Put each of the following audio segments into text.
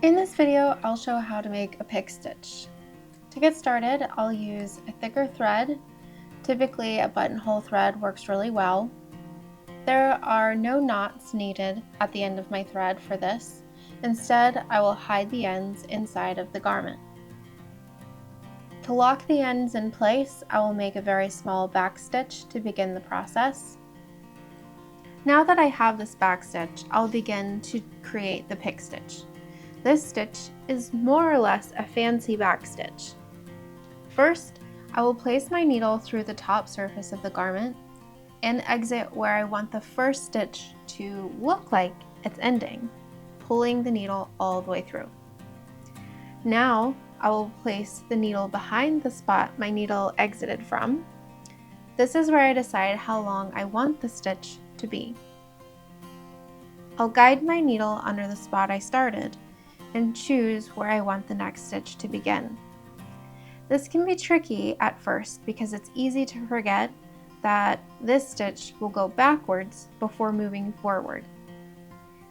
In this video, I'll show how to make a pick stitch. To get started, I'll use a thicker thread. Typically, a buttonhole thread works really well. There are no knots needed at the end of my thread for this. Instead, I will hide the ends inside of the garment. To lock the ends in place, I will make a very small back stitch to begin the process. Now that I have this back stitch, I'll begin to create the pick stitch. This stitch is more or less a fancy back stitch. First, I will place my needle through the top surface of the garment and exit where I want the first stitch to look like it's ending, pulling the needle all the way through. Now, I will place the needle behind the spot my needle exited from. This is where I decide how long I want the stitch to be. I'll guide my needle under the spot I started and choose where I want the next stitch to begin. This can be tricky at first because it's easy to forget that this stitch will go backwards before moving forward,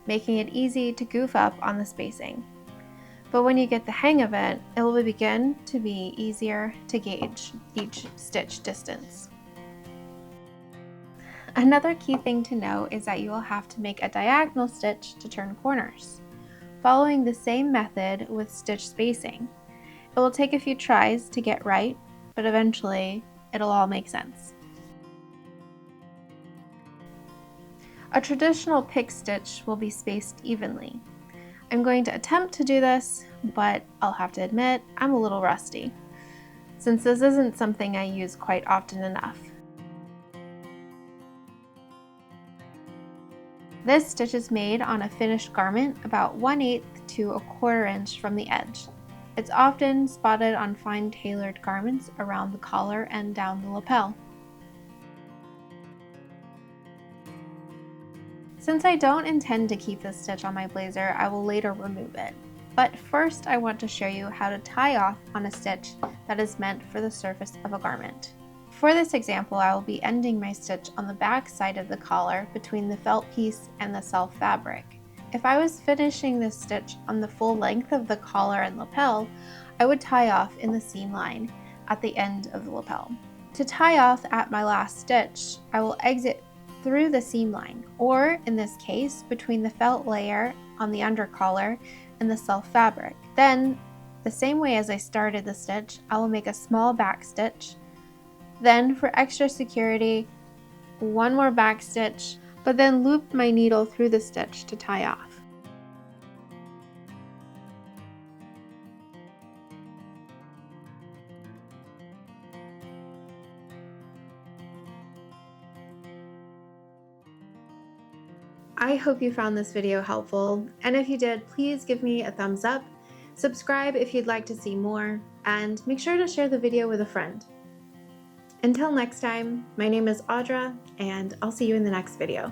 making it easy to goof up on the spacing. But when you get the hang of it, it will begin to be easier to gauge each stitch distance. Another key thing to know is that you will have to make a diagonal stitch to turn corners, following the same method with stitch spacing. It will take a few tries to get right, but eventually it'll all make sense. A traditional pick stitch will be spaced evenly. I'm going to attempt to do this, but I'll have to admit I'm a little rusty, since this isn't something I use quite often enough. This stitch is made on a finished garment about 1/8 to 1/4 inch from the edge. It's often spotted on fine tailored garments around the collar and down the lapel. Since I don't intend to keep this stitch on my blazer, I will later remove it. But first I want to show you how to tie off on a stitch that is meant for the surface of a garment. For this example, I will be ending my stitch on the back side of the collar between the felt piece and the self fabric. If I was finishing this stitch on the full length of the collar and lapel, I would tie off in the seam line at the end of the lapel. To tie off at my last stitch, I will exit through the seam line, or in this case, between the felt layer on the under collar and the self fabric. Then, the same way as I started the stitch, I will make a small back stitch. Then, for extra security, one more back stitch, but then loop my needle through the stitch to tie off. I hope you found this video helpful, and if you did, please give me a thumbs up, subscribe if you'd like to see more, and make sure to share the video with a friend. Until next time, my name is Audra, and I'll see you in the next video.